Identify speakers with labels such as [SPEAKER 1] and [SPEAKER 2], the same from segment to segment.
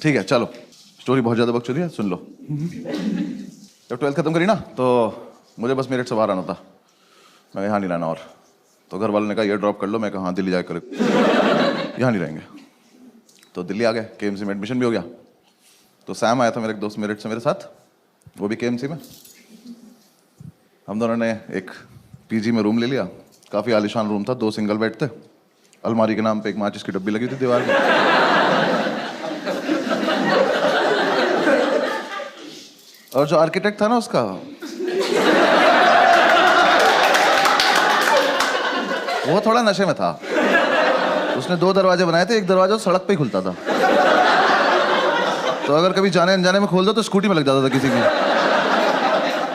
[SPEAKER 1] ठीक है चलो, स्टोरी बहुत ज़्यादा बकचोदी है, सुन लो। जब 12th खत्म करी ना तो मुझे बस मेरठ से बाहर आना था। मैं यहाँ नहीं रहना और, तो घर वालों ने कहा ये ड्रॉप कर लो। मैं कहा हाँ दिल्ली जाकर यहाँ नहीं रहेंगे। तो दिल्ली आ गए, KMC में एडमिशन भी हो गया। तो सैम आया था मेरा एक दोस्त मेरठ से मेरे साथ, वो भी KMC में। हम दोनों ने एक PG में रूम ले लिया। काफ़ी आलीशान रूम था, 2 सिंगल बेड थे, अलमारी के नाम पे एक माचिस की डब्बी लगी थी दीवार में। और जो आर्किटेक्ट था ना उसका, वो थोड़ा नशे में था। उसने 2 दरवाजे बनाए थे, एक दरवाजा सड़क पे ही खुलता था, तो अगर कभी जाने अनजाने में खोल दो तो स्कूटी में लग जाता था किसी की।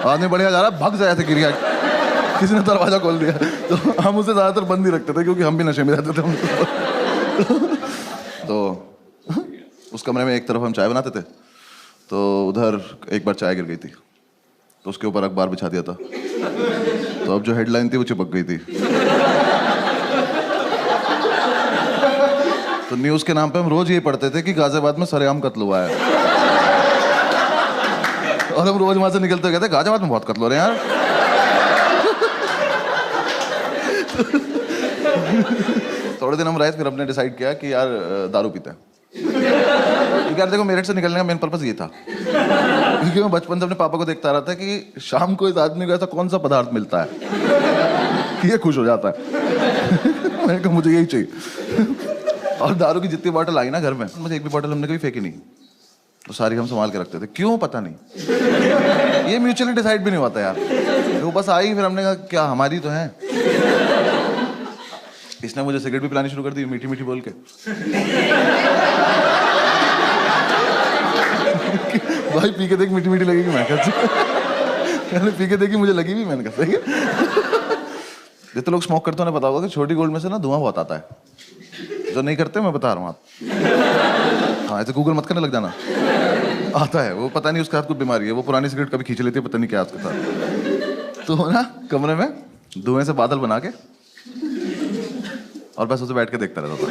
[SPEAKER 1] आदमी बढ़िया जा रहा, भाग जाया था गिर, किसी ने दरवाजा खोल दिया। तो हम उसे ज्यादातर बंद ही रखते थे क्योंकि हम भी नशे में रहते थे। तो उस कमरे में एक तरफ हम चाय बनाते थे, तो उधर एक बार चाय गिर गई थी, तो उसके ऊपर अखबार बिछा दिया था। तो अब जो हेडलाइन थी वो चिपक गई थी। तो न्यूज़ के नाम पे हम रोज ये पढ़ते थे कि गाजियाबाद में सरेआम कत्ल हुआ है। और हम रोज वहां से निकलते कहते गाजियाबाद में बहुत कत्ल हो रहे हैं यार। थोड़े दिन हम रहे, फिर हमने डिसाइड किया कि यार दारू पीते हैं। क्योंकि यार देखो, मेरठ से निकलने का मेन पर्पस ये था, क्योंकि मैं बचपन से अपने पापा को देखता रहा था कि शाम को इस आदमी को ऐसा कौन सा पदार्थ मिलता है कि ये खुश हो जाता है। मैंने कहा मुझे यही चाहिए। और दारू की जितनी बॉटल आई ना घर में, मुझे एक भी बॉटल हमने कभी फेंकी नहीं, तो सारी हम संभाल के रखते थे। क्यों पता नहीं, ये म्यूचुअली डिसाइड भी नहीं होता यार, वो बस आई, फिर हमने कहा क्या हमारी तो है। इसने मुझे सिगरेट भी पिलानी शुरू कर दी मीठी मीठी बोल के। भाई पी के देख मीठी मीठी लगेगी। मैं कहती पी के देखी, मुझे लगी भी। मैंने कहा सही है। जितने लोग स्मोक करते हैं उन्हें पता होगा कि छोटी गोल्ड में से ना धुआं बहुत आता है। जो नहीं करते मैं बता रहा हूँ आप। हाँ ऐसे गूगल मत करने लग जाना, आता है वो। पता नहीं उसके हाथ कुछ बीमारी है, वो पुरानी सिगरेट कभी खींच लेती है, पता नहीं क्या उसके साथ। तो ना कमरे में धुएं से बादल बना के और बस उसे बैठ के देखता रहता था।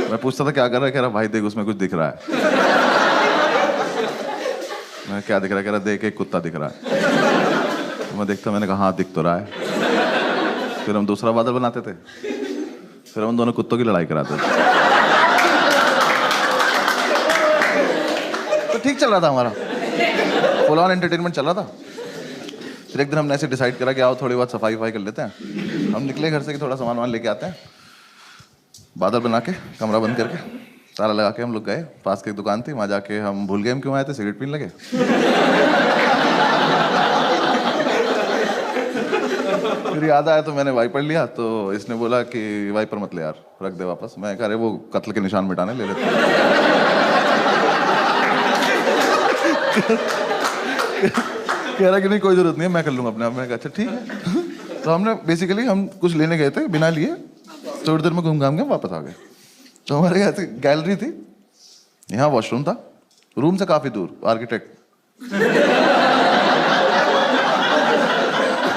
[SPEAKER 1] मैं पूछता था क्या कर रहा है, कह रहा भाई देख उसमें कुछ दिख रहा है। मैं क्या दिख रहा है, कह रहा देख एक कुत्ता दिख रहा है। तो मैं देखता, मैंने कहा हाँ दिख तो रहा है। फिर हम दूसरा बादल बनाते थे, फिर हम दोनों कुत्तों की लड़ाई कराते थे। तो ठीक चल रहा था हमारा, फुल ऑन एंटरटेनमेंट चल रहा था। फिर एक दिन हमने ऐसे डिसाइड करा कि आओ थोड़ी बहुत सफाई वफाई कर लेते हैं। हम निकले घर से कि थोड़ा सामान वामान लेके आते हैं। बादल बना के, कमरा बंद करके, ताला लगा के हम लोग गए। पास की एक दुकान थी, वहाँ जाके हम भूल गए हम क्यों आए थे, सिगरेट पीने लगे। फिर याद आया तो मैंने वाइपर लिया, तो इसने बोला कि वाइपर मत ले यार, रख दे वापस। मैं कह रहे वो कत्ल के निशान मिटाने ले लेते। कह रहा कि नहीं कोई जरूरत नहीं है, मैं कर लूंगा अपने आप। मैं कहा अच्छा ठीक है। तो हमने बेसिकली हम कुछ लेने गए थे, बिना लिए थोड़ी देर में घूम घाम के वापस आ गए। तो हमारे यहाँ से गैलरी थी, यहाँ वॉशरूम था, रूम से काफी दूर। आर्किटेक्ट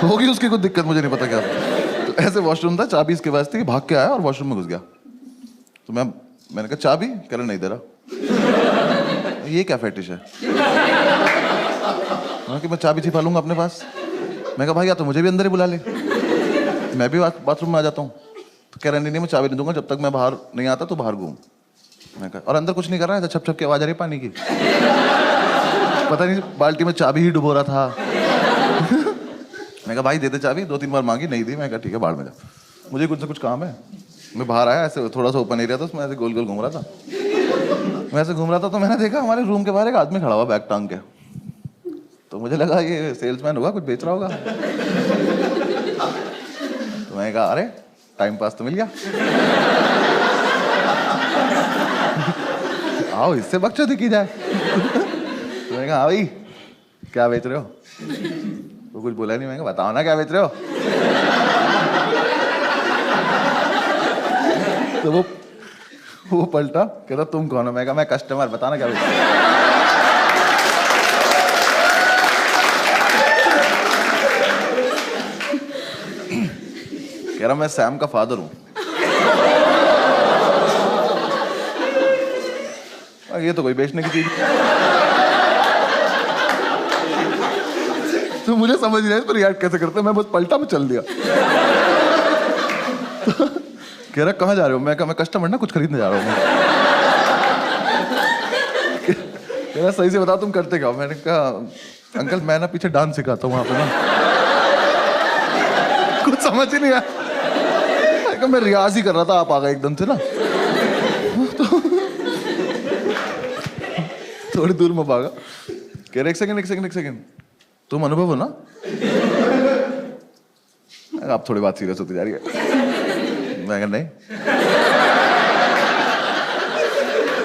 [SPEAKER 1] होगी उसकी कुछ दिक्कत, मुझे नहीं पता क्या। तो ऐसे वॉशरूम था, चाबी इसके पास थी, भाग के आया और वॉशरूम में घुस गया। तो मैंने कहा चाबी, कह रहा नहीं दे रहा। ये क्या फेटिश है कि मैं चाबी छिपा लूंगा अपने पास। मैं कहा भाई या तो मुझे भी अंदर ही बुला ले, मैं भी बाथरूम में आ जाता हूँ। तो कह रहा नहीं मैं चाबी नहीं दूंगा जब तक मैं बाहर नहीं आता, तो बाहर घूम। मैं कहा और अंदर कुछ नहीं कर रहा है, छप छप की आवाज आ रही पानी की। पता नहीं बाल्टी में चाबी ही डुबो रहा था। मैं कहा भाई दे दे चाबी, 2-3 बार मांगी, नहीं दी। मैं कहा ठीक है बाहर में जा, मुझे कुछ से कुछ काम है। मैं बाहर आया, ऐसे थोड़ा सा ओपन एरिया था, उसमें ऐसे गोल गोल घूम रहा था। मैं ऐसे घूम रहा था तो मैंने देखा हमारे रूम के बाहर एक आदमी खड़ा हुआ बैग टांग के। तो मुझे लगा ये सेल्समैन होगा, कुछ बेच रहा होगा। तो मैंने कहा अरे टाइम पास तो मिल गया, आओ इससे बकचोदी की जाए। तो मैंने कहा हाँ भाई क्या बेच रहे हो। वो कुछ बोला नहीं। मैंने कहा बताओ ना क्या बेच रहे हो। तो वो पलटा, कहता तुम कौन हो। मैं कहा मैं कस्टमर, बताना क्या बेच रहे हो। कह रहा मैं सैम का फादर हूं। ये तो कोई बेचने की चीज। तो मुझे समझ नहीं आया इस पर रिएक्ट कैसे करते, मैं बस पलटा में चल दिया। तो कह रहा कहाँ जा रहे हो? मैं कहा मैं कस्टमर ना, कुछ खरीदने जा रहा हूँ। कह रहा सही से बताओ तुम करते क्या हो? मैंने कहा अंकल मैं ना पीछे डांस सिखाता हूँ वहाँ पे ना। कुछ समझ ही नहीं आया। मैं रियाज ही कर रहा था, आप आ गए एकदम से ना। तो थोड़ी दूर में भागा। कह रहे एक सेकंड तुम अनुभव हो ना? आप थोड़ी बात सीरियस होती जा रही है। मैं कहा नहीं।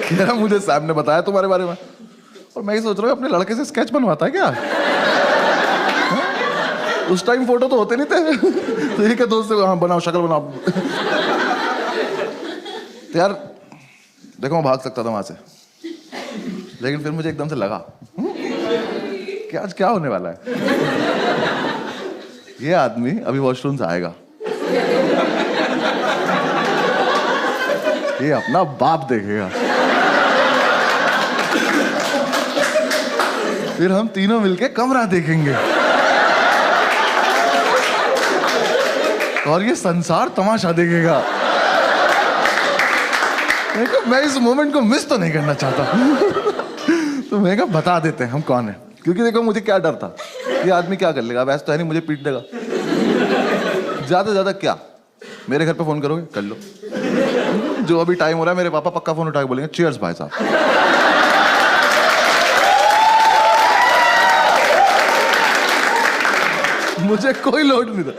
[SPEAKER 1] कह रहा मुझे सैम ने बताया तुम्हारे बारे में, और मैं ही सोच रहा हूँ अपने लड़के से स्केच बनवाता है क्या? उस टाइम फोटो तो होते नहीं थे। तो ये क्या दोस्त से हाँ बनाओ, शक्ल बनाओ। तो यार देखो मैं भाग सकता था वहां से, लेकिन फिर मुझे एकदम से लगा कि आज क्या होने वाला है। ये आदमी अभी वॉशरूम से आएगा, ये अपना बाप देखेगा, फिर हम तीनों मिलके कमरा देखेंगे, और ये संसार तमाशा देखेगा। मैं इस मोमेंट को मिस तो नहीं करना चाहता। तो मैं कहा बता देते हैं हम कौन है, क्योंकि देखो मुझे क्या डर था, ये आदमी क्या कर लेगा, वैसे तो है नहीं मुझे पीट देगा, ज्यादा से ज्यादा क्या मेरे घर पे फोन करोगे, कर लो। जो अभी टाइम हो रहा है मेरे पापा पक्का फोन उठा के बोलेंगे चीयर्स भाई साहब। मुझे कोई लोड नहीं था,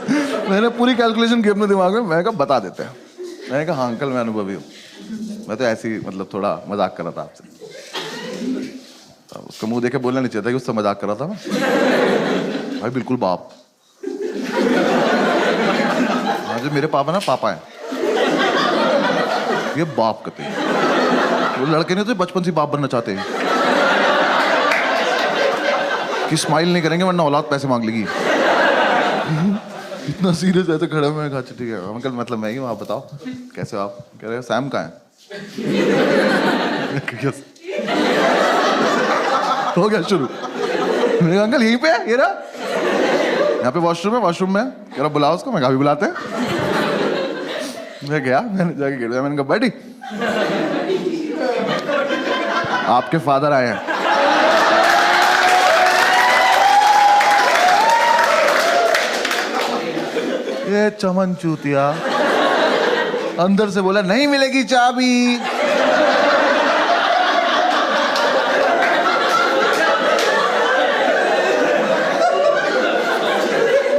[SPEAKER 1] मैंने पूरी कैलकुलेशन की अपने दिमाग में। मैं कहा बता देते हैं। मैंने कहा हाँ अंकल मैं अनुभवी हूँ, मैं तो ऐसे ही मतलब थोड़ा मजाक कर रहा था आपसे। उसका मुंह देखे बोलना नहीं चाहिए था कि उससे मजाक कर रहा था मैं। भाई बिल्कुल बाप। हाँ जो मेरे पापा ना पापा है, ये बाप कहते हैं। वो लड़के नहीं तो बचपन से बाप बनना चाहते हैं कि स्माइल नहीं करेंगे वरना औलाद पैसे मांग लेगी। इतना सीरियस है तो खड़ा मैं कहा ठीक है अंकल मतलब मैं ही हूँ, आप बताओ कैसे हो आप? कह रहे सैम कहाँ है? हो गया शुरू। मैंने कहा अंकल यहीं पे है, ये रहा यहाँ पे वॉशरूम है, वॉशरूम में। कह रहा बुलाओ उसको। मैं कहा भी बुलाते हैं। मैं गया, मैंने जाके गिर दिया। मैंने कहा बैठी आपके फादर आए हैं। ये चमन चूतिया अंदर से बोला नहीं मिलेगी चाबी।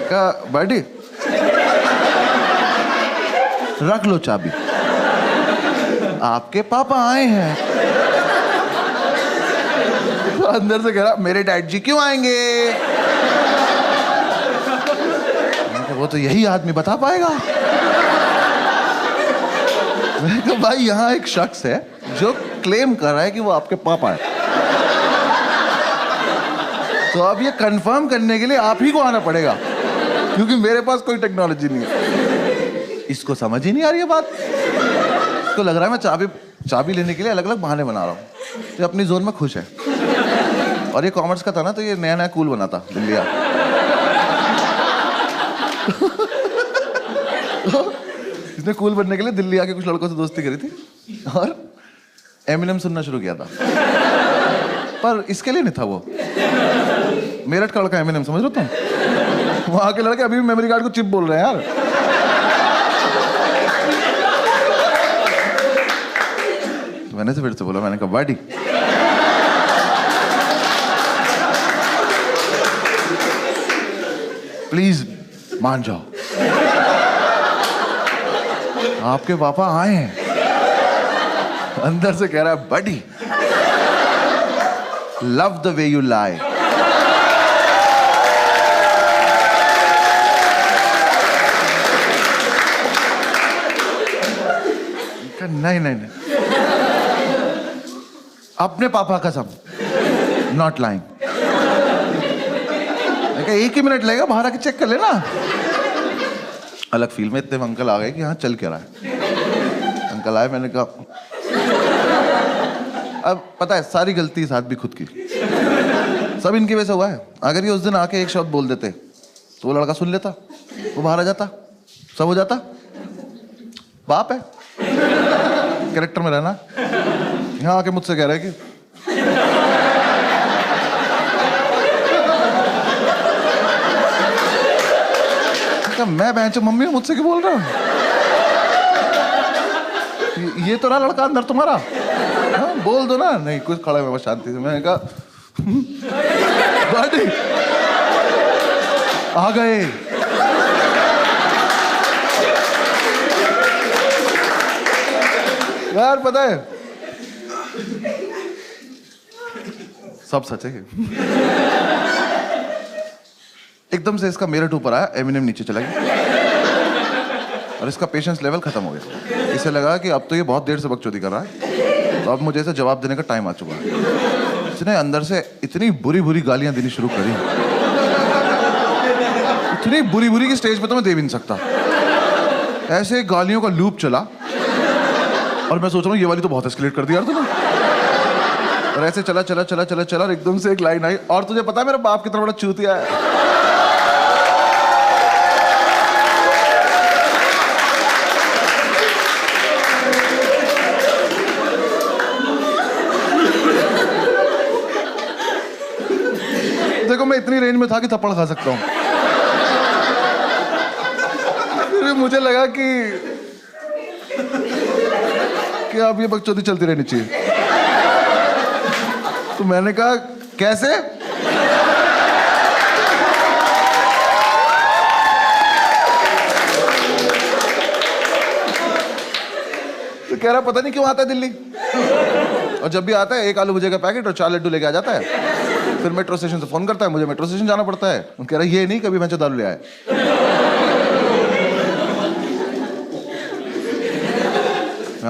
[SPEAKER 1] कहा बैठी रख लो चाबी, आपके पापा आए हैं। तो अंदर से कह रहा मेरे डैड जी क्यों आएंगे? वो तो यही आदमी बता पाएगा। मैंने कहा भाई यहाँ एक शख्स है जो क्लेम कर रहा है कि वो आपके पापा है, तो अब ये कंफर्म करने के लिए आप ही को आना पड़ेगा, क्योंकि मेरे पास कोई टेक्नोलॉजी नहीं है। इसको समझ ही नहीं आ रही है बात। इसको लग रहा है मैं चाबी लेने के लिए अलग अलग बहाने बना रहा हूँ। तो अपनी जोन में खुश है। और ये कॉमर्स का था ना, तो ये नया नया कूल बना था दिल्ली। इसने कूल बनने के लिए दिल्ली आके कुछ लड़कों से दोस्ती करी थी और एमिनेम सुनना शुरू किया था। पर इसके लिए नहीं था वो, मेरठ का लड़का एमिनेम, समझ रहे हो तुम? वहां के लड़के अभी भी मेमोरी कार्ड को चिप बोल रहे हैं यार। तो मैंने से फिर से बोला, मैंने कहा बाडी प्लीज मान जाओ, आपके पापा आए हैं। अंदर से कह रहा है buddy love the way you lie. नहीं नहीं नहीं, अपने पापा कसम नॉट लाइंग। एक ही मिनट लगेगा, बाहर आके चेक कर लेना। अलग फील में इतने अंकल आ गए कि हाँ चल क्या रहा है। अंकल आए, मैंने कहा अब पता है सारी गलती इस आदमी खुद की, सब इनकी वजह से हुआ है। अगर ये उस दिन आके एक शब्द बोल देते तो वो लड़का सुन लेता, वो बाहर आ जाता, सब हो जाता। बाप है, कैरेक्टर में रहना। यहाँ आके मुझसे कह रहा है कि मैं बहन मम्मी मुझसे क्यों बोल रहा हूँ? ये तो रहा लड़का अंदर तुम्हारा। हाँ, बोल दो ना। नहीं कुछ खड़ा है, मैं शांति से। मैंने कहा आ गए। यार पता है सब सच है। एकदम से इसका मेरठ ऊपर आया, एमिनेम नीचे चला गया और इसका पेशेंस लेवल खत्म हो गया। इसे लगा कि अब तो ये बहुत देर से बकचोदी कर रहा है, तो अब मुझे इसे जवाब देने का टाइम आ चुका है। इसने अंदर से इतनी बुरी बुरी गालियां देनी शुरू करी, इतनी बुरी बुरी की स्टेज पे तो मैं दे भी नहीं सकता। ऐसे गालियों का लूप चला और मैं सोच रहा हूँ ये वाली तो बहुत एस्केलेट कर दिया यार तूने। और ऐसे चला चला चला चला चला और एकदम से एक लाइन आई, और तुझे पता है मेरा बाप कितना बड़ा चूतिया है। देखो मैं इतनी रेंज में था कि थप्पड़ खा सकता हूँ। फिर मुझे लगा कि अब ये बकचोदी चलती रहनी चाहिए। तो मैंने कहा कैसे? तो कह रहा पता नहीं क्यों आता है दिल्ली, और जब भी आता है एक आलू भुजिया का पैकेट और 4 लड्डू लेके आ जाता है। फिर मेट्रो स्टेशन से फोन करता है, मुझे मेट्रो स्टेशन जाना पड़ता है। कह रहा ये नहीं कभी मैं दारू ले आया।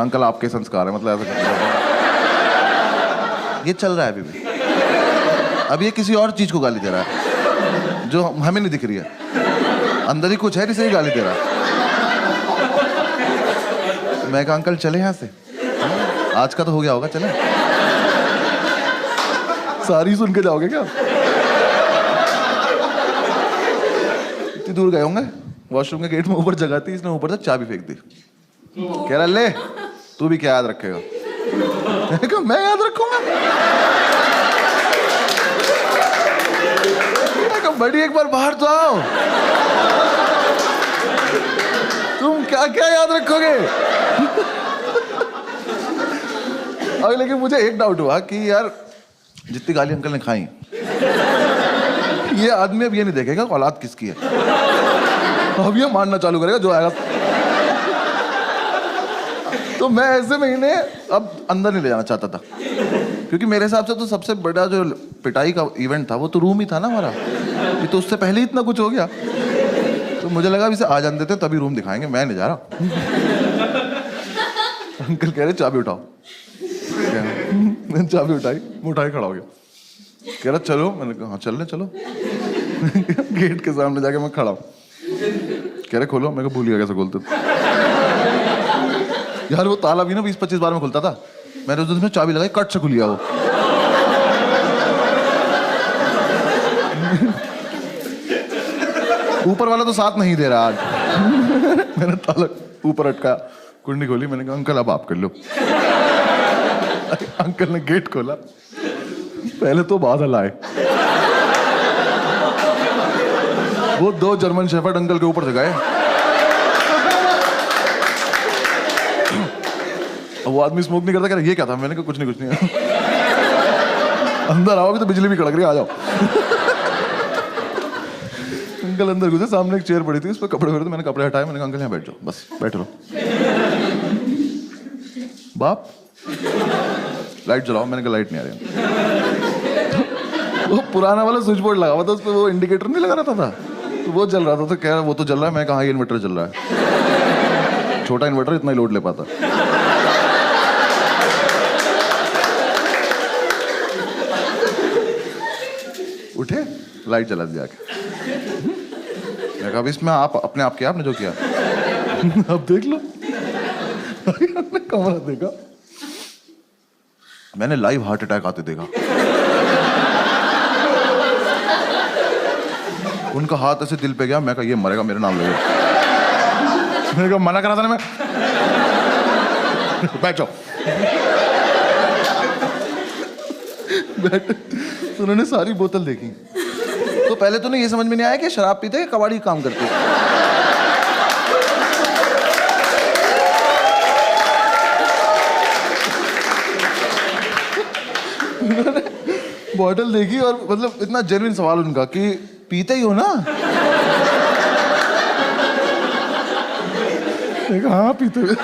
[SPEAKER 1] अंकल आपके संस्कार है, मतलब ऐसा ये चल रहा है अभी भी। अब ये किसी और चीज को गाली दे रहा है जो हमें नहीं दिख रही है, अंदर ही कुछ है जिसे ही गाली दे रहा है। मैं कहा अंकल चले यहाँ से, आज का तो हो गया होगा, चले। सारी सुन के जाओगे क्या? इतनी दूर गए होंगे, वॉशरूम के गेट में ऊपर जगह थी, इसने ऊपर से चाबी फेंक दी। कह रहा ले तू भी क्या याद रखेगा? मैं याद रखूंगा? बड़ी एक बार बाहर तो आओ, तुम क्या क्या याद रखोगे? और लेकिन मुझे एक डाउट हुआ कि यार जितनी गाली अंकल ने खाई, ये आदमी अब ये नहीं देखेगा औलाद किसकी है, अब ये मानना चालू करेगा जो आएगा। तो मैं ऐसे महीने अब अंदर नहीं ले जाना चाहता था, क्योंकि मेरे हिसाब से तो सबसे बड़ा जो पिटाई का इवेंट था वो तो रूम ही था ना हमारा। ये तो उससे पहले ही इतना कुछ हो गया, तो मुझे लगा इसे आ जाने देते तभी रूम दिखाएंगे, मैं नहीं जा रहा। अंकल कह रहे चाबी उठाओ। मैंने चाबी उठाई, उठा के खड़ा हो गया। कह रहा चलो, मैंने कहा हाँ चल रहे चलो। गेट के सामने जाके मैं खड़ा हूँ। कह रहे खोलो, मैं भूल गया कैसे खोलते यार। वो ताला भी ना 20-25 बार में खुलता था, मैंने उस दिन चाबी लगाई, कट से खुल गया वो। ऊपर वाला तो साथ नहीं दे रहा आज। मैंने ताला ऊपर अटका, कुंडी खोली, मैंने कहा अंकल अब आप कर लो। अंकल ने गेट खोला, पहले तो बादल आए, वो 2 जर्मन शेफर्ड अंकल के ऊपर से गए। वो आदमी स्मोक नहीं करता, कह रहा ये क्या था? मैंने कहा कुछ नहीं। अंदर आओ, अभी तो बिजली भी कड़क रही है, आ जाओ। अंकल अंदर घुसे, सामने एक चेयर पड़ी थी, उस पर कपड़े पड़े थे। मैंने कपड़े हटाए, मैंने कहा अंकल यहाँ बैठ जाओ, बस बैठ रहो। बाप लाइट जलाओ, मैंने कहा लाइट नहीं आ रही। वो पुराना वाला स्विच बोर्ड लगा हुआ था, उस पर वो इंडिकेटर नहीं लगा रहता था, तो वो जल रहा था। तो कह रहा वो तो जल रहा है। मैं कहा ये इन्वर्टर जल रहा है, छोटा इन्वर्टर इतना ही लोड ले पाता। उठे, लाइट जला दी जाके। मैं कहा इसमें आप अपने आप किया, आपने जो किया। अब देख लो। कमरा देखा, मैंने लाइव हार्ट अटैक आते देखा। उनका हाथ ऐसे दिल पे गया, मैं कहा ये मरेगा मेरे नाम लेगा। मैंने कहा मना करा था ना मैं। बैठ जाओ। तो उन्होंने सारी बोतल देखी। तो पहले तो नहीं ये समझ में नहीं आया कि शराब पीते हैं कबाड़ी काम करते हैं। बॉटल देखी और मतलब इतना जेन्युइन सवाल उनका कि पीते ही हो ना? हाँ पीते हुए।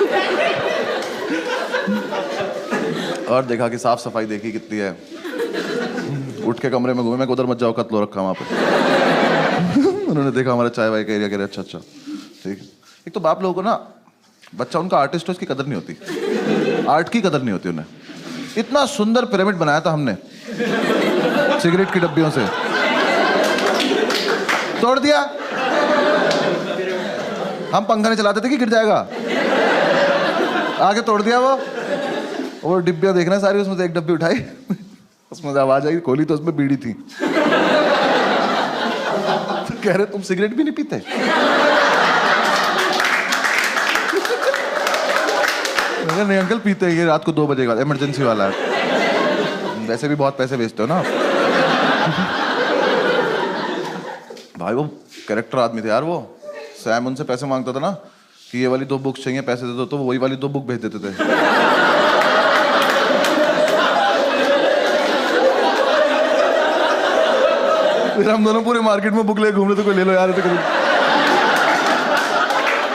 [SPEAKER 1] और देखा कि साफ सफाई देखी कितनी है। उठ के कमरे में घूमे, मैं उधर मत जाओ, कत्ल हो रखा वहां पे। उन्होंने देखा हमारा चाय वाय का एरिया, कह रहे अच्छा अच्छा ठीक। एक तो बाप लोगों को ना, बच्चा उनका आर्टिस्ट हो इसकी कदर नहीं होती, आर्ट की कदर नहीं होती उन्हें। इतना सुंदर पिरामिड बनाया था हमने सिगरेट की डब्बियों से, तोड़ दिया। हम पंखा नहीं चलाते थे कि गिर जाएगा, आगे तोड़ दिया वो डिब्बियां देखना सारी, उसमें से एक डब्बी उठाई, उसमें से आवाज आई, खोली तो उसमें बीड़ी थी। तो कह रहे तुम सिगरेट भी नहीं पीते? नहीं अंकल पीते हैं, ये रात को 2 बजे का इमरजेंसी वाला है। वैसे भी बहुत पैसे बेचते हो ना भाई। वो कैरेक्टर आदमी थे यार वो। सैम उनसे पैसे मांगता था ना कि ये वाली 2 बुक्स चाहिए, पैसे दे दो, तो वही वाली 2 बुक भेज देते थे। फिर हम दोनों पूरे मार्केट में बुक ले घूम रहे थे, कोई ले लो यार,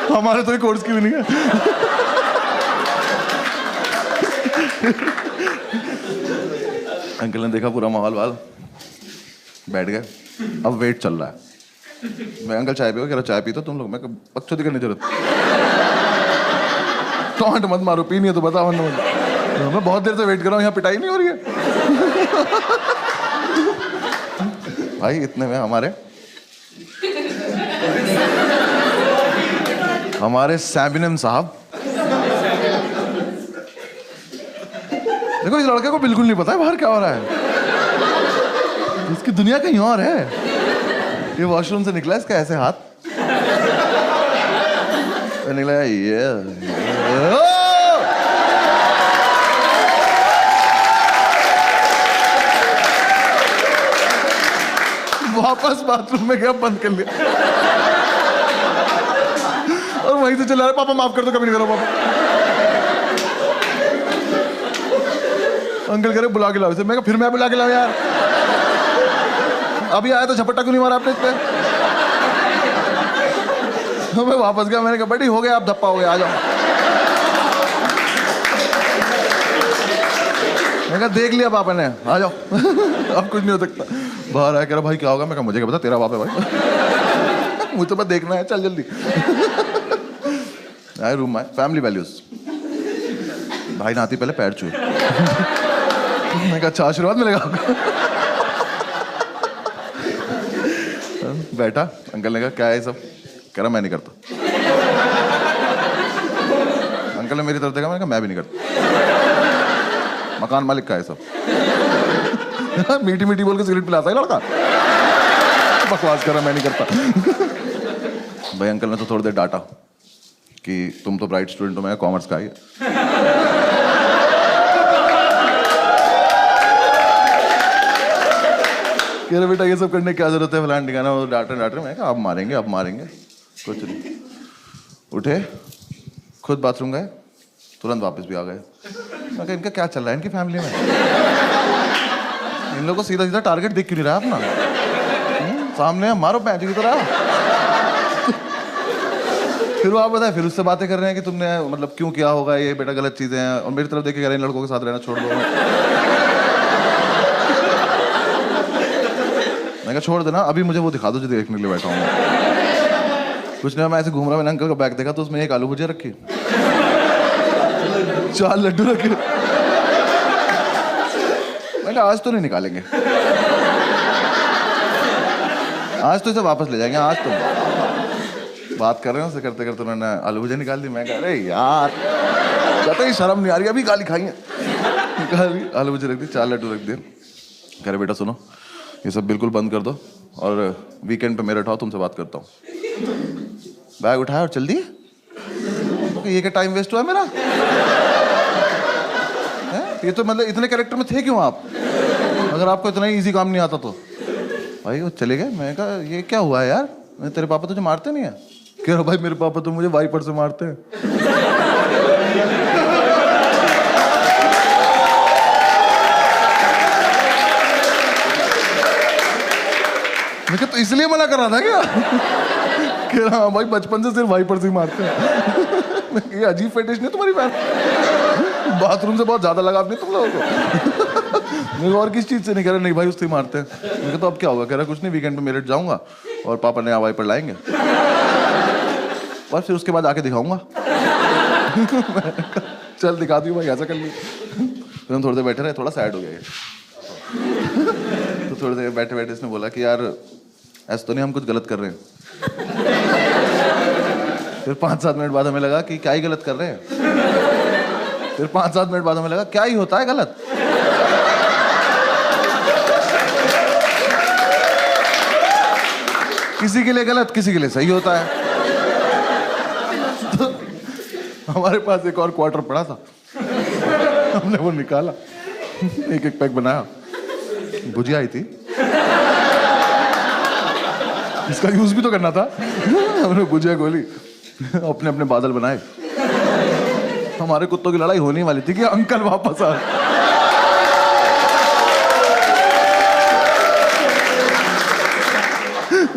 [SPEAKER 1] तो हमारे तो ये कोर्स की भी नहीं है। अंकल ने देखा पूरा माहौल वाल, बैठ गए। अब वेट चल रहा है। मैं अंकल चाय पियो, कह रहा चाय पी तो तुम लोग। मैं बकचोदी करने की जरूरत, टॉन्ट मत मारो, पी नहीं है तो बताओ। मैं बहुत देर से वेट कर रहा हूँ, यहाँ पिटाई नहीं हो रही है। भाई इतने में हमारे सैबिनम साहब, देखो इस लड़के को बिल्कुल नहीं पता है बाहर क्या हो रहा है, इसकी दुनिया कहीं और है। ये वॉशरूम से निकला इसका ऐसे हाथ निकला, ये वापस बाथरूम में गया, बंद कर लिया और वहीं से चला रहा, पापा माफ कर दो, कभी नहीं करो पापा। अंकल कह रहे बुला के लाओ इसे। मैं फिर मैं बुला के लाऊं यार, अभी आया तो झपट्टा क्यों नहीं मारा आपने इस पे? तो मैं वापस गया, मैंने कहा बेटी हो गया, आप धप्पा हो गया, आ जाओ। मैं कहा देख लिया पापा ने, आ जाओ। अब कुछ नहीं हो सकता। बाहर आया, कह रहा भाई क्या होगा? मैं कहा मुझे क्या पता, तेरा बाप है भाई। मुझे तो बस देखना है, चल जल्दी। आए रूम में, फैमिली वैल्यूज। भाई नहाती पहले पैर छुए। मैं कहा अच्छा आशीर्वाद मिलेगा आपको। बैठा, अंकल ने कहा क्या है सब? कह रहा मैं नहीं करता। अंकल ने मेरी तरफ देखा, मैंने कहा मैं भी नहीं करता। मकान मालिक का है सब। मीठी मीठी बोल के सिगरेट पिलाता है लड़का, बकवास कर रहा मैं नहीं करता। भाई अंकल ने तो थोड़ी देर डांटा कि तुम तो ब्राइट स्टूडेंट हो, मैं कॉमर्स का ही। कह रहे बेटा ये सब करने की क्या जरूरत है, फलान ठिकाना। वो डांटे। मैं कहा अब मारेंगे, अब मारेंगे, कुछ नहीं। उठे, खुद बाथरूम गए, तुरंत वापस भी आ गए। मैं कहा इनका क्या चल रहा है इनकी फैमिली में? इन लोगों को सीधा सीधा टारगेट दिख क्यों नहीं रहा अपना? सामने मारो पैंच की तरह। फिर वो आप बताए, फिर उससे बातें कर रहे हैं कि तुमने मतलब क्यों किया होगा ये, बेटा गलत चीजें हैं। और मेरी तरफ देख के कह रहे हैं लड़कों के साथ रहना छोड़ दो। मैं कहा छोड़ देना, अभी मुझे वो दिखा दो जो देखने के लिए बैठा हूँ। कुछ नहीं, मैं ऐसे घूम रहा, मैंने अंकल का बैग देखा तो उसमें 1 आलू भुजिया रखी, 4 लड्डू रखे। मैंने कहा आज तो नहीं निकालेंगे, आज तो इसे वापस ले जाएंगे। आज तो बात कर रहे हैं उससे, करते करते उन्होंने आलू भुजिया निकाल दी। मैं कह अरे यार कहते ही शर्म नहीं आ रही, अभी गाली खाई है। आलू मुझे रख दी, 4 लड्डू रख दिए। कह रहे बेटा सुनो, ये सब बिल्कुल बंद कर दो और वीकेंड पे मेरे उठाओ, तुमसे बात करता हूँ। बैग उठाया और चल दिए। ये क्या टाइम वेस्ट हुआ मेरा? ये तो मतलब इतने कैरेक्टर में थे क्यों आप, अगर आपको इतना ही इजी काम नहीं आता तो? भाई वो चले गए। मैं कहा ये क्या हुआ है यार, तेरे पापा तुझे मारते नहीं है? कह रहा भाई मेरे पापा तो मुझे वाइपर से मारते हैं। मैं कहा तो इसलिए मना कर रहा था क्या? कह रहा भाई बचपन से सिर्फ वाइपर से ही मारते हैं। ये अजीब फेटिश नहीं तुम्हारी बहन? बाथरूम से बहुत ज्यादा लगाव नहीं तुम लोगों को? मेरे और किस चीज से नहीं? कह रहा नहीं भाई उससे ही मारते हैं। मैं तो अब क्या होगा? कह रहा कुछ नहीं, वीकेंड पे मेरठ जाऊंगा और पापा नया वाइपर लाएंगे और फिर उसके बाद आके दिखाऊंगा। चल दिखा दी भाई, ऐसा कर ली। फिर हम थोड़ी देर बैठे रहे, थोड़ा सैड हो गया ये। तो थोड़ी देर बैठे बैठे इसने बोला कि यार ऐसा तो नहीं हम कुछ गलत कर रहे हैं? फिर 5-7 मिनट बाद हमें लगा कि क्या ही गलत कर रहे हैं। फिर 5-7 मिनट बाद हमें लगा क्या ही होता है गलत। किसी के लिए गलत, किसी के लिए सही होता है। तो हमारे पास एक और क्वार्टर पड़ा था, हमने वो निकाला, एक एक पैक बनाया। भुजिया आई थी, इसका यूज भी तो करना था। हमने भुजिया गोली, अपने अपने बादल बनाए। हमारे कुत्तों की लड़ाई होने वाली थी कि अंकल वापस आ।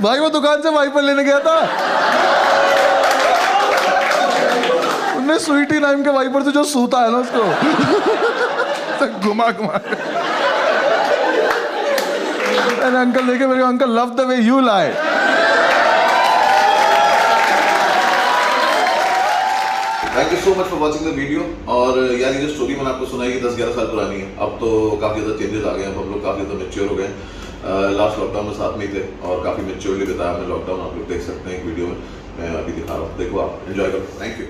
[SPEAKER 1] भाई वो दुकान से वाइपर लेने गया था, उन्हें स्वीटी नाम के वाइपर से जो सूता है ना उसको तो घुमा घुमा। अंकल देखे मेरे, uncle love the way you lie.
[SPEAKER 2] Thank you so much for watching the video. और यार ये जो स्टोरी मैंने आपको सुनाई 10-11 साल पुरानी है, अब तो काफ़ी ज़्यादा चेंजेस आ गए हैं, हम लोग काफ़ी ज़्यादा मैच्योर हो गए हैं। लास्ट लॉकडाउन में साथ में ही थे और काफ़ी मैच्योरली बिताया हमने लॉकडाउन। आप लोग देख सकते हैं एक वीडियो में, मैं अभी दिखा रहा हूँ, देखो आप एंजॉय करो। Thank you.